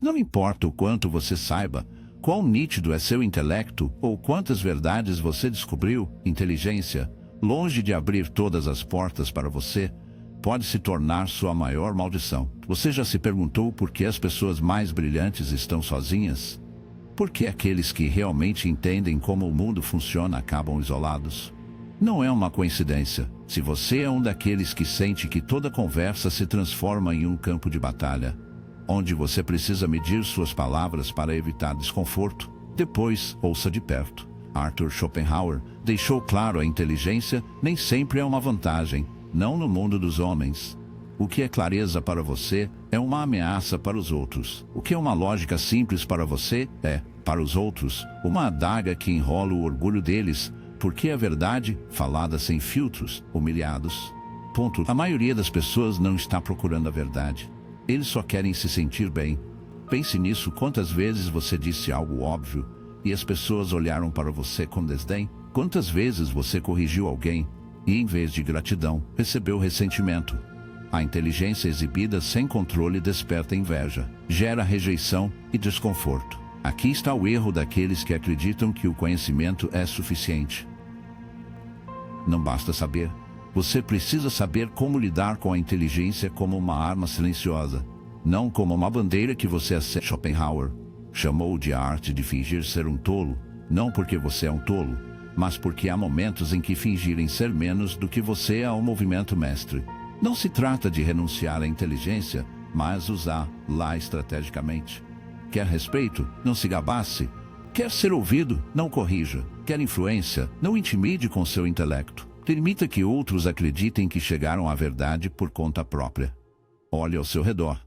Não importa o quanto você saiba, quão nítido é seu intelecto ou quantas verdades você descobriu, inteligência, longe de abrir todas as portas para você, pode se tornar sua maior maldição. Você já se perguntou por que as pessoas mais brilhantes estão sozinhas? Por que aqueles que realmente entendem como o mundo funciona acabam isolados? Não é uma coincidência. Se você é um daqueles que sente que toda conversa se transforma em um campo de batalha, onde você precisa medir suas palavras para evitar desconforto, depois ouça de perto. Arthur Schopenhauer deixou claro: a inteligência nem sempre é uma vantagem, não no mundo dos homens. O que é clareza para você é uma ameaça para os outros. O que é uma lógica simples para você é, para os outros, uma adaga que enrola o orgulho deles, porque a verdade, falada sem filtros, humilhados. Ponto. A maioria das pessoas não está procurando a verdade. Eles só querem se sentir bem. Pense nisso: quantas vezes você disse algo óbvio e as pessoas olharam para você com desdém? Quantas vezes você corrigiu alguém e, em vez de gratidão, recebeu ressentimento? A inteligência exibida sem controle desperta inveja, gera rejeição e desconforto. Aqui está o erro daqueles que acreditam que o conhecimento é suficiente. Não basta saber. Você precisa saber como lidar com a inteligência como uma arma silenciosa, não como uma bandeira que você acende. Schopenhauer chamou de a arte de fingir ser um tolo, não porque você é um tolo, mas porque há momentos em que fingirem ser menos do que você é um movimento mestre. Não se trata de renunciar à inteligência, mas usá-la estrategicamente. Quer respeito? Não se gabasse. Quer ser ouvido? Não corrija. Quer influência? Não intimide com seu intelecto. Permita que outros acreditem que chegaram à verdade por conta própria. Olhe ao seu redor.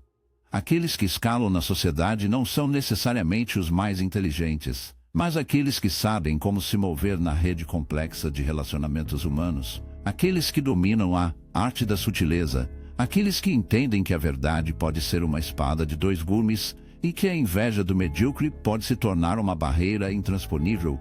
Aqueles que escalam na sociedade não são necessariamente os mais inteligentes, mas aqueles que sabem como se mover na rede complexa de relacionamentos humanos. Aqueles que dominam a arte da sutileza. Aqueles que entendem que a verdade pode ser uma espada de dois gumes e que a inveja do medíocre pode se tornar uma barreira intransponível.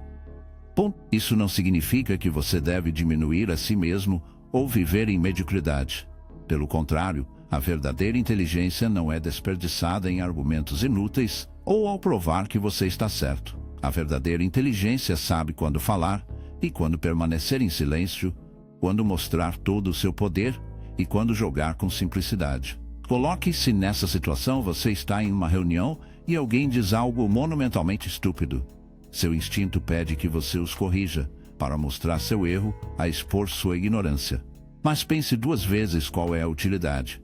Isso não significa que você deve diminuir a si mesmo ou viver em mediocridade. Pelo contrário, a verdadeira inteligência não é desperdiçada em argumentos inúteis ou ao provar que você está certo. A verdadeira inteligência sabe quando falar e quando permanecer em silêncio, quando mostrar todo o seu poder e quando jogar com simplicidade. Coloque-se nessa situação: você está em uma reunião e alguém diz algo monumentalmente estúpido. Seu instinto pede que você os corrija, para mostrar seu erro, a expor sua ignorância. Mas pense duas vezes qual é a utilidade.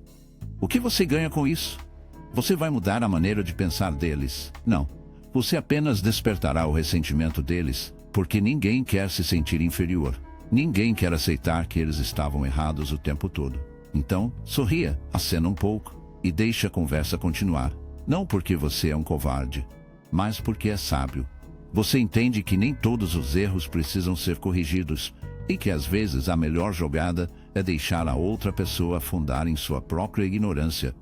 O que você ganha com isso? Você vai mudar a maneira de pensar deles? Não. Você apenas despertará o ressentimento deles, porque ninguém quer se sentir inferior. Ninguém quer aceitar que eles estavam errados o tempo todo. Então, sorria, acena um pouco e deixe a conversa continuar. Não porque você é um covarde, mas porque é sábio. Você entende que nem todos os erros precisam ser corrigidos e que às vezes a melhor jogada é deixar a outra pessoa afundar em sua própria ignorância.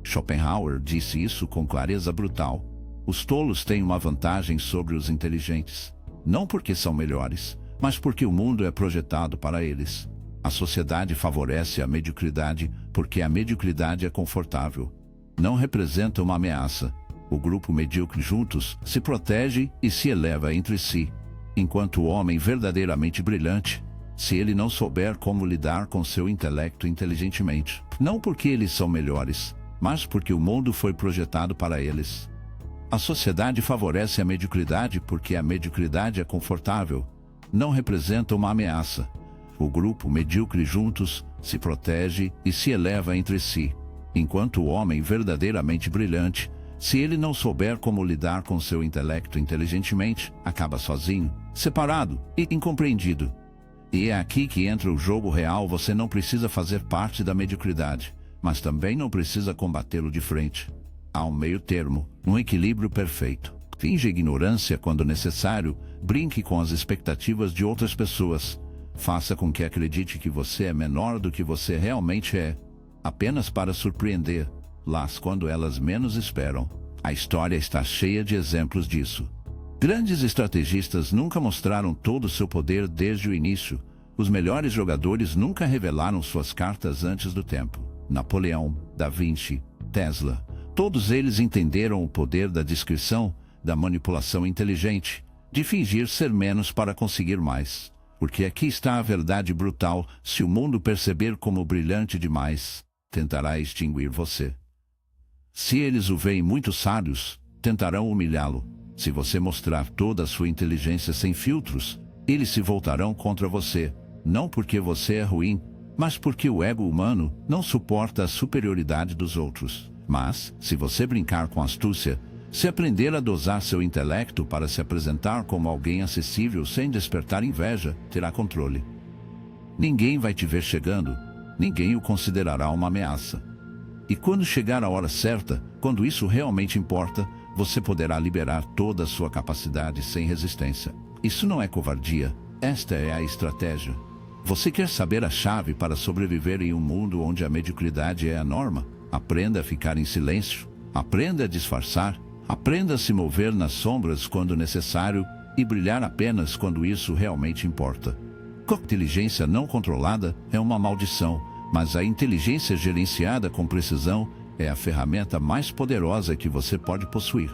Schopenhauer disse isso com clareza brutal. Os tolos têm uma vantagem sobre os inteligentes, não porque são melhores, mas porque o mundo é projetado para eles. A sociedade favorece a mediocridade porque a mediocridade é confortável. Não representa uma ameaça. O grupo medíocre juntos se protege e se eleva entre si, enquanto o homem verdadeiramente brilhante, se ele não souber como lidar com seu intelecto inteligentemente, não porque eles são melhores, mas porque o mundo foi projetado para eles. A sociedade favorece a mediocridade porque a mediocridade é confortável. Não representa uma ameaça. O grupo medíocre juntos se protege e se eleva entre si, enquanto o homem verdadeiramente brilhante, se ele não souber como lidar com seu intelecto inteligentemente, acaba sozinho, separado e incompreendido. E é aqui que entra o jogo real. Você não precisa fazer parte da mediocridade, mas também não precisa combatê-lo de frente. Há um meio termo, um equilíbrio perfeito. Finge ignorância quando necessário, brinque com as expectativas de outras pessoas. Faça com que acredite que você é menor do que você realmente é, apenas para surpreender-las quando elas menos esperam. A história está cheia de exemplos disso. Grandes estrategistas nunca mostraram todo o seu poder desde o início. Os melhores jogadores nunca revelaram suas cartas antes do tempo. Napoleão, Da Vinci, Tesla. Todos eles entenderam o poder da descrição, da manipulação inteligente, de fingir ser menos para conseguir mais. Porque aqui está a verdade brutal: se o mundo perceber como brilhante demais, tentará extinguir você. Se eles o veem muito sábios, tentarão humilhá-lo. Se você mostrar toda a sua inteligência sem filtros, eles se voltarão contra você, não porque você é ruim, mas porque o ego humano não suporta a superioridade dos outros. Mas, se você brincar com astúcia, se aprender a dosar seu intelecto para se apresentar como alguém acessível sem despertar inveja, terá controle. Ninguém vai te ver chegando, ninguém o considerará uma ameaça. E quando chegar a hora certa, quando isso realmente importa, você poderá liberar toda a sua capacidade sem resistência. Isso não é covardia, esta é a estratégia. Você quer saber a chave para sobreviver em um mundo onde a mediocridade é a norma? Aprenda a ficar em silêncio, aprenda a disfarçar, aprenda a se mover nas sombras quando necessário e brilhar apenas quando isso realmente importa. A inteligência não controlada é uma maldição, mas a inteligência gerenciada com precisão é a ferramenta mais poderosa que você pode possuir.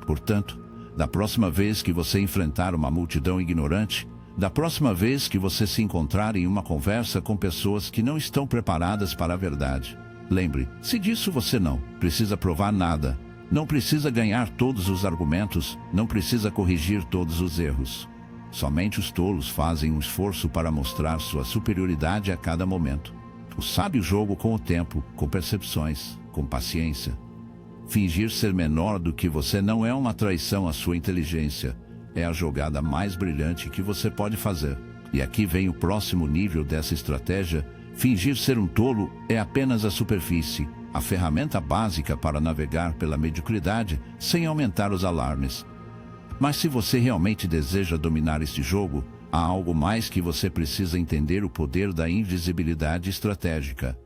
Portanto, da próxima vez que você enfrentar uma multidão ignorante, da próxima vez que você se encontrar em uma conversa com pessoas que não estão preparadas para a verdade, lembre-se disso: você não precisa provar nada, não precisa ganhar todos os argumentos, não precisa corrigir todos os erros. Somente os tolos fazem um esforço para mostrar sua superioridade a cada momento. O sábio joga com o tempo, com percepções, com paciência. Fingir ser menor do que você não é uma traição à sua inteligência. É a jogada mais brilhante que você pode fazer. E aqui vem o próximo nível dessa estratégia. Fingir ser um tolo é apenas a superfície, a ferramenta básica para navegar pela mediocridade sem aumentar os alarmes. Mas se você realmente deseja dominar este jogo, há algo mais que você precisa entender: o poder da invisibilidade estratégica.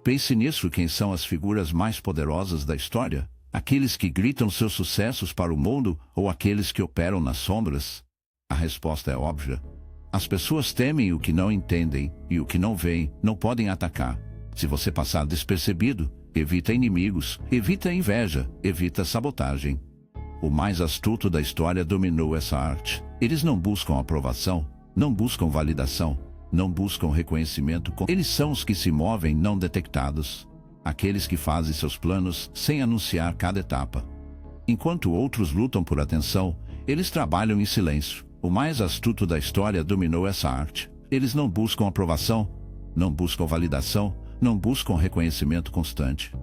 Pense nisso: quem são as figuras mais poderosas da história? Aqueles que gritam seus sucessos para o mundo ou aqueles que operam nas sombras? A resposta é óbvia. As pessoas temem o que não entendem, e o que não veem não podem atacar. Se você passar despercebido, evita inimigos, evita inveja, evita sabotagem. O mais astuto da história dominou essa arte. Eles não buscam aprovação, não buscam validação, não buscam reconhecimento. Eles são os que se movem não detectados. Aqueles que fazem seus planos sem anunciar cada etapa. Enquanto outros lutam por atenção, eles trabalham em silêncio. O mais astuto da história dominou essa arte. Eles não buscam aprovação, não buscam validação, não buscam reconhecimento constante.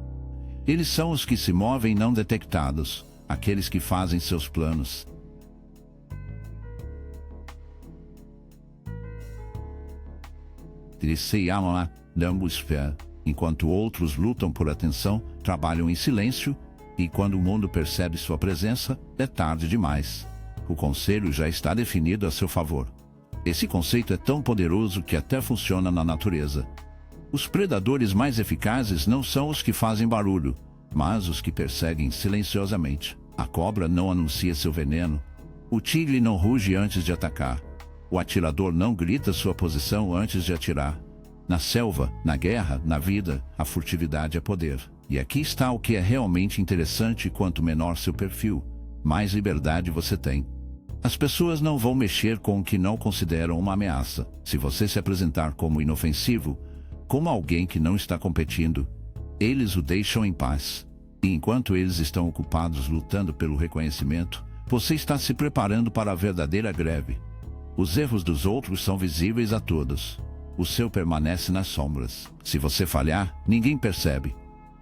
Eles são os que se movem não detectados, aqueles que fazem seus planos. Eles se amam enquanto outros lutam por atenção, trabalham em silêncio, e quando o mundo percebe sua presença, é tarde demais. O conselho já está definido a seu favor. Esse conceito é tão poderoso que até funciona na natureza. Os predadores mais eficazes não são os que fazem barulho, mas os que perseguem silenciosamente. A cobra não anuncia seu veneno. O tigre não ruge antes de atacar. O atirador não grita sua posição antes de atirar. Na selva, na guerra, na vida, a furtividade é poder. E aqui está o que é realmente interessante: quanto menor seu perfil, mais liberdade você tem. As pessoas não vão mexer com o que não consideram uma ameaça. Se você se apresentar como inofensivo, como alguém que não está competindo, eles o deixam em paz. E enquanto eles estão ocupados lutando pelo reconhecimento, você está se preparando para a verdadeira greve. Os erros dos outros são visíveis a todos. O seu permanece nas sombras. Se você falhar, ninguém percebe.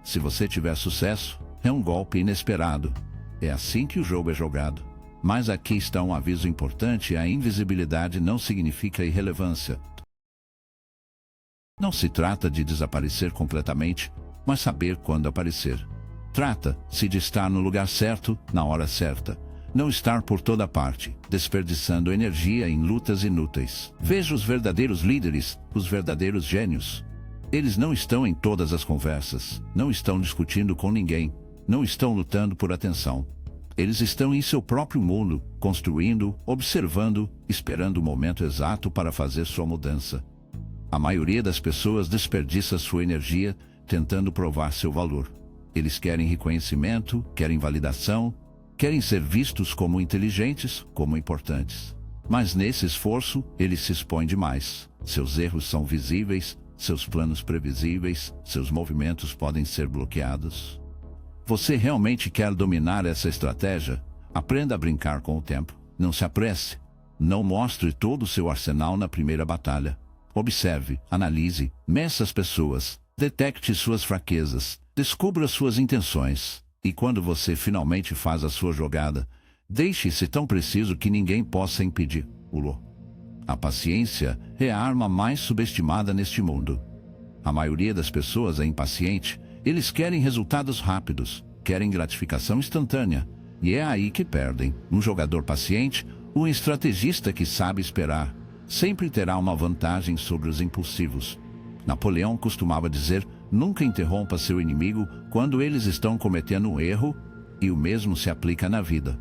Se você tiver sucesso, é um golpe inesperado. É assim que o jogo é jogado. Mas aqui está um aviso importante: a invisibilidade não significa irrelevância. Não se trata de desaparecer completamente, mas saber quando aparecer. Trata-se de estar no lugar certo, na hora certa. Não estar por toda parte, desperdiçando energia em lutas inúteis. Veja os verdadeiros líderes, os verdadeiros gênios. Eles não estão em todas as conversas, não estão discutindo com ninguém, não estão lutando por atenção. Eles estão em seu próprio mundo, construindo, observando, esperando o momento exato para fazer sua mudança. A maioria das pessoas desperdiça sua energia tentando provar seu valor. Eles querem reconhecimento, querem validação, querem ser vistos como inteligentes, como importantes. Mas nesse esforço, eles se expõem demais. Seus erros são visíveis, seus planos previsíveis, seus movimentos podem ser bloqueados. Você realmente quer dominar essa estratégia? Aprenda a brincar com o tempo. Não se apresse. Não mostre todo o seu arsenal na primeira batalha. Observe, analise, meça as pessoas, detecte suas fraquezas, descubra suas intenções. E quando você finalmente faz a sua jogada, deixe-se tão preciso que ninguém possa impedi-lo. A paciência é a arma mais subestimada neste mundo. A maioria das pessoas é impaciente. Eles querem resultados rápidos, querem gratificação instantânea. E é aí que perdem. Um jogador paciente, um estrategista que sabe esperar, sempre terá uma vantagem sobre os impulsivos. Napoleão costumava dizer: nunca interrompa seu inimigo quando eles estão cometendo um erro, e o mesmo se aplica na vida.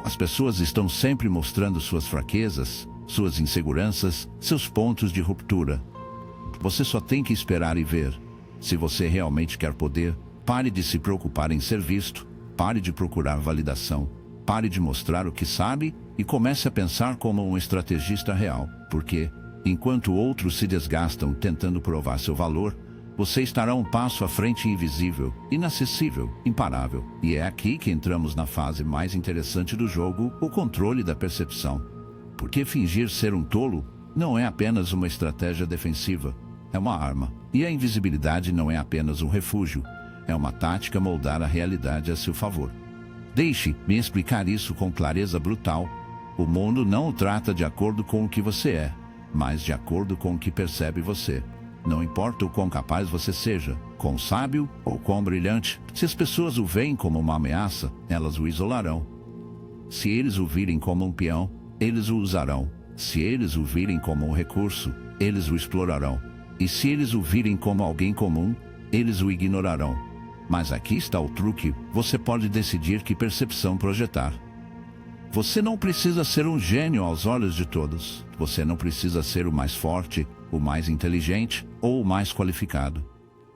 As pessoas estão sempre mostrando suas fraquezas, suas inseguranças, seus pontos de ruptura. Você só tem que esperar e ver. Se você realmente quer poder, pare de se preocupar em ser visto, pare de procurar validação, pare de mostrar o que sabe e comece a pensar como um estrategista real, porque, enquanto outros se desgastam tentando provar seu valor, você estará um passo à frente, invisível, inacessível, imparável. E é aqui que entramos na fase mais interessante do jogo, o controle da percepção. Porque fingir ser um tolo não é apenas uma estratégia defensiva, é uma arma. E a invisibilidade não é apenas um refúgio, é uma tática moldar a realidade a seu favor. Deixe-me explicar isso com clareza brutal. O mundo não o trata de acordo com o que você é, mas de acordo com o que percebe você. Não importa o quão capaz você seja, quão sábio ou quão brilhante, se as pessoas o veem como uma ameaça, elas o isolarão. Se eles o virem como um peão, eles o usarão. Se eles o virem como um recurso, eles o explorarão. E se eles o virem como alguém comum, eles o ignorarão. Mas aqui está o truque: você pode decidir que percepção projetar. Você não precisa ser um gênio aos olhos de todos. Você não precisa ser o mais forte, o mais inteligente ou o mais qualificado.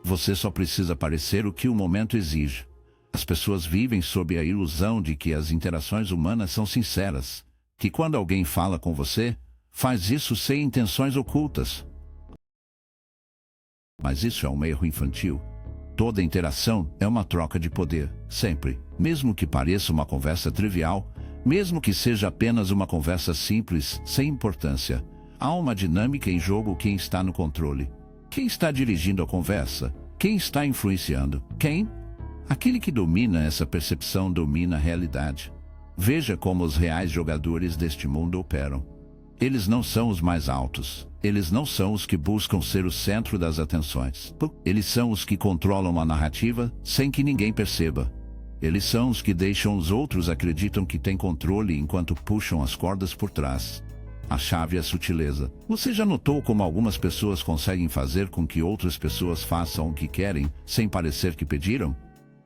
Você só precisa parecer o que o momento exige. As pessoas vivem sob a ilusão de que as interações humanas são sinceras, que quando alguém fala com você, faz isso sem intenções ocultas. Mas isso é um erro infantil. Toda interação é uma troca de poder, sempre. Mesmo que pareça uma conversa trivial, mesmo que seja apenas uma conversa simples, sem importância, há uma dinâmica em jogo. Quem está no controle? Quem está dirigindo a conversa? Quem está influenciando? Quem? Aquele que domina essa percepção domina a realidade. Veja como os reais jogadores deste mundo operam. Eles não são os mais altos. Eles não são os que buscam ser o centro das atenções. Eles são os que controlam a narrativa sem que ninguém perceba. Eles são os que deixam os outros acreditam que têm controle enquanto puxam as cordas por trás. A chave é a sutileza. Você já notou como algumas pessoas conseguem fazer com que outras pessoas façam o que querem, sem parecer que pediram?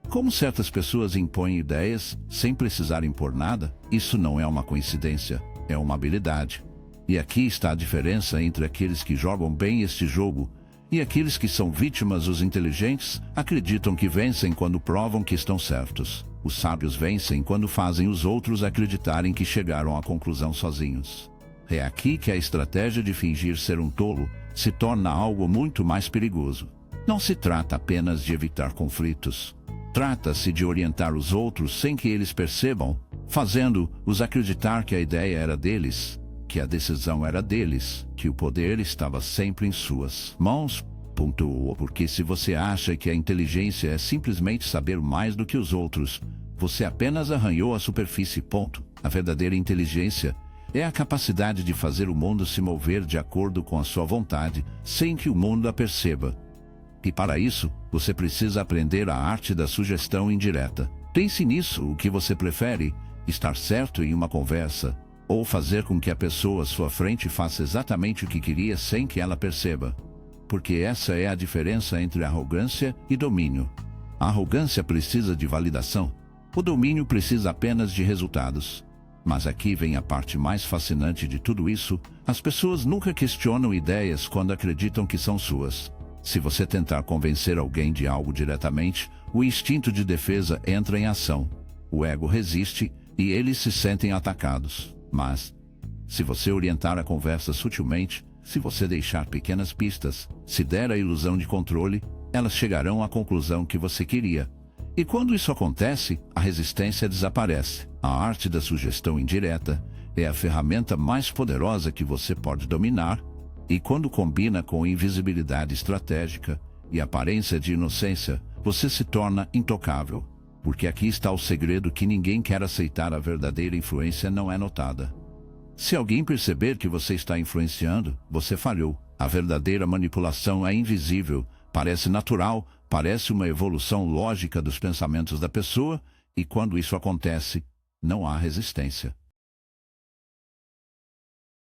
Como certas pessoas impõem ideias, sem precisar impor nada? Isso não é uma coincidência, é uma habilidade. E aqui está a diferença entre aqueles que jogam bem este jogo e aqueles que são vítimas. Os inteligentes acreditam que vencem quando provam que estão certos. Os sábios vencem quando fazem os outros acreditarem que chegaram à conclusão sozinhos. É aqui que a estratégia de fingir ser um tolo se torna algo muito mais perigoso. Não se trata apenas de evitar conflitos. Trata-se de orientar os outros sem que eles percebam, fazendo-os acreditar que a ideia era deles, que a decisão era deles, que o poder estava sempre em suas mãos. Porque se você acha que a inteligência é simplesmente saber mais do que os outros, você apenas arranhou a superfície. A verdadeira inteligência é a capacidade de fazer o mundo se mover de acordo com a sua vontade, sem que o mundo a perceba. E para isso, você precisa aprender a arte da sugestão indireta. Pense nisso: o que você prefere, estar certo em uma conversa, ou fazer com que a pessoa à sua frente faça exatamente o que queria sem que ela perceba? Porque essa é a diferença entre arrogância e domínio. A arrogância precisa de validação. O domínio precisa apenas de resultados. Mas aqui vem a parte mais fascinante de tudo isso: as pessoas nunca questionam ideias quando acreditam que são suas. Se você tentar convencer alguém de algo diretamente, o instinto de defesa entra em ação. O ego resiste e eles se sentem atacados. Mas, se você orientar a conversa sutilmente, se você deixar pequenas pistas, se der a ilusão de controle, elas chegarão à conclusão que você queria. E quando isso acontece, a resistência desaparece. A arte da sugestão indireta é a ferramenta mais poderosa que você pode dominar, e quando combina com invisibilidade estratégica e aparência de inocência, você se torna intocável. Porque aqui está o segredo que ninguém quer aceitar: a verdadeira influência não é notada. Se alguém perceber que você está influenciando, você falhou. A verdadeira manipulação é invisível, parece natural, parece uma evolução lógica dos pensamentos da pessoa, e quando isso acontece, não há resistência.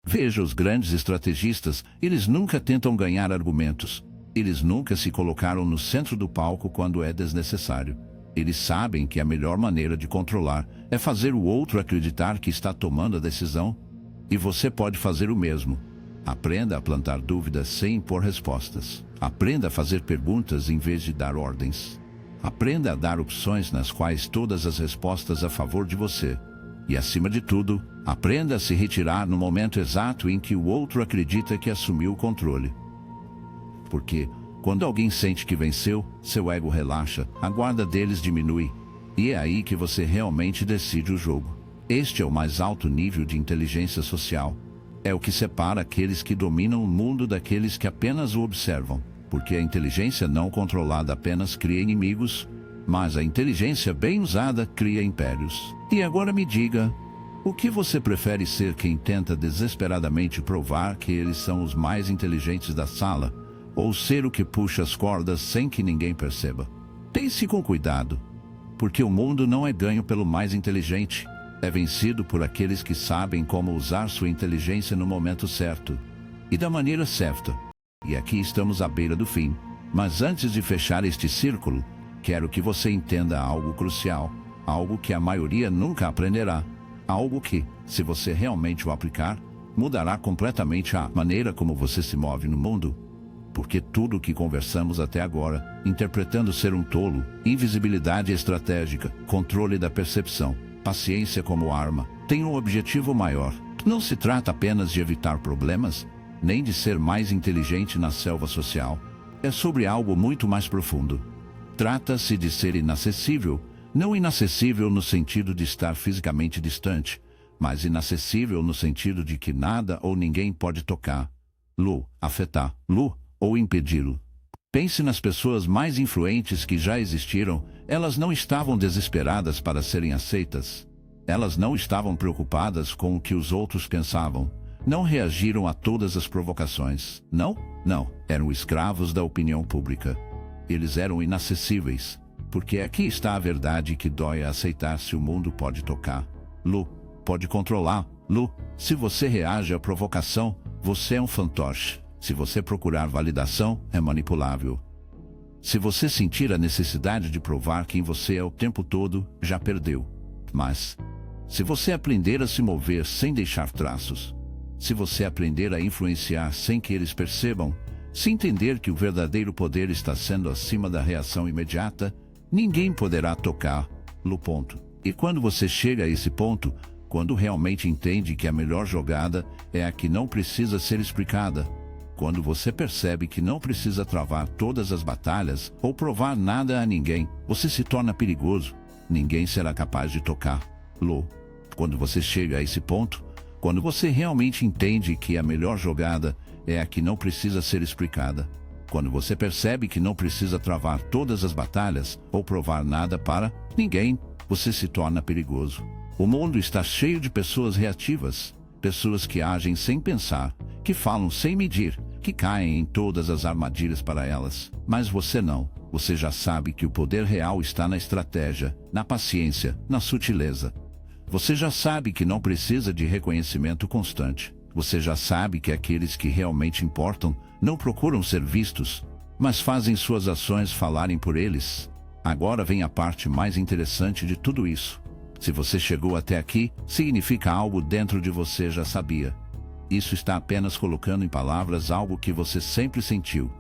Veja os grandes estrategistas, eles nunca tentam ganhar argumentos. Eles nunca se colocaram no centro do palco quando é desnecessário. Eles sabem que a melhor maneira de controlar é fazer o outro acreditar que está tomando a decisão. E você pode fazer o mesmo. Aprenda a plantar dúvidas sem impor respostas. Aprenda a fazer perguntas em vez de dar ordens. Aprenda a dar opções nas quais todas as respostas a favor de você. E, acima de tudo, aprenda a se retirar no momento exato em que o outro acredita que assumiu o controle. Porque, quando alguém sente que venceu, seu ego relaxa, a guarda deles diminui. E é aí que você realmente decide o jogo. Este é o mais alto nível de inteligência social. É o que separa aqueles que dominam o mundo daqueles que apenas o observam. Porque a inteligência não controlada apenas cria inimigos, mas a inteligência bem usada cria impérios. E agora me diga, o que você prefere: ser quem tenta desesperadamente provar que eles são os mais inteligentes da sala, ou ser o que puxa as cordas sem que ninguém perceba? Pense com cuidado, porque o mundo não é ganho pelo mais inteligente, é vencido por aqueles que sabem como usar sua inteligência no momento certo e da maneira certa. E aqui estamos à beira do fim. Mas antes de fechar este círculo, quero que você entenda algo crucial, algo que a maioria nunca aprenderá, algo que, se você realmente o aplicar, mudará completamente a maneira como você se move no mundo. Porque tudo o que conversamos até agora, interpretando ser um tolo, invisibilidade estratégica, controle da percepção, paciência como arma, tem um objetivo maior. Não se trata apenas de evitar problemas, nem de ser mais inteligente na selva social. É sobre algo muito mais profundo. Trata-se de ser inacessível, não inacessível no sentido de estar fisicamente distante, mas inacessível no sentido de que nada ou ninguém pode tocar-lo, afetar-lo ou impedi-lo. Pense nas pessoas mais influentes que já existiram. Elas não estavam desesperadas para serem aceitas. Elas não estavam preocupadas com o que os outros pensavam. Não reagiram a todas as provocações. Não. Eram escravos da opinião pública. Eles eram inacessíveis. Porque aqui está a verdade que dói a aceitar: se o mundo pode tocar-lo, pode controlar-lo. Se você reage à provocação, você é um fantoche. Se você procurar validação, é manipulável. Se você sentir a necessidade de provar quem você é o tempo todo, já perdeu. Mas, se você aprender a se mover sem deixar traços, se você aprender a influenciar sem que eles percebam, se entender que o verdadeiro poder está sendo acima da reação imediata, ninguém poderá tocar-lo. E quando você chega a esse ponto, quando realmente entende que a melhor jogada é a que não precisa ser explicada, quando você percebe que não precisa travar todas as batalhas ou provar nada a ninguém, você se torna perigoso. Ninguém será capaz de tocar-lo. Quando você chega a esse ponto, quando você realmente entende que a melhor jogada é a que não precisa ser explicada, quando você percebe que não precisa travar todas as batalhas ou provar nada para ninguém, você se torna perigoso. O mundo está cheio de pessoas reativas, pessoas que agem sem pensar, que falam sem medir, que caem em todas as armadilhas para elas. Mas você não. Você já sabe que o poder real está na estratégia, na paciência, na sutileza. Você já sabe que não precisa de reconhecimento constante. Você já sabe que aqueles que realmente importam não procuram ser vistos, mas fazem suas ações falarem por eles. Agora vem a parte mais interessante de tudo isso. Se você chegou até aqui, significa algo dentro de você já sabia. Isso está apenas colocando em palavras algo que você sempre sentiu.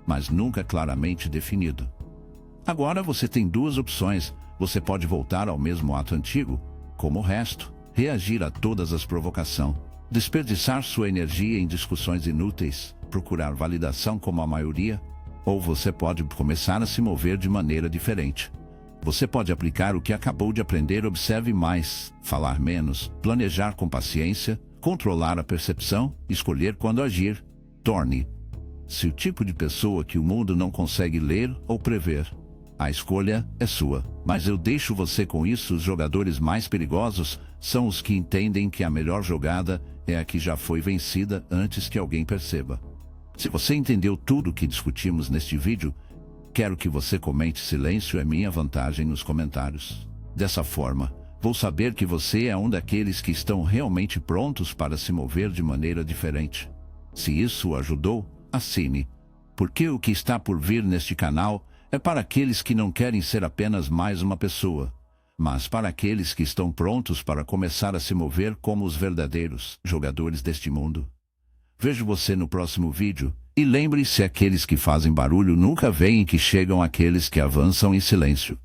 mas nunca claramente definido. Agora você tem duas opções. Você pode voltar ao mesmo ato antigo, como o resto, reagir a todas as provocações, desperdiçar sua energia em discussões inúteis, procurar validação como a maioria, ou você pode começar a se mover de maneira diferente. Você pode aplicar o que acabou de aprender, observe mais, falar menos, planejar com paciência, controlar a percepção, escolher quando agir. Torne-se o tipo de pessoa que o mundo não consegue ler ou prever. A escolha é sua, mas eu deixo você com isso. Os jogadores mais perigosos são os que entendem que a melhor jogada é a que já foi vencida antes que alguém perceba. Se você entendeu tudo o que discutimos neste vídeo, quero que você comente "silêncio é minha vantagem" nos comentários. Dessa forma, vou saber que você é um daqueles que estão realmente prontos para se mover de maneira diferente. Se isso o ajudou, assine, porque o que está por vir neste canal é para aqueles que não querem ser apenas mais uma pessoa, mas para aqueles que estão prontos para começar a se mover como os verdadeiros jogadores deste mundo. Vejo você no próximo vídeo, e lembre-se, aqueles que fazem barulho nunca veem que chegam aqueles que avançam em silêncio.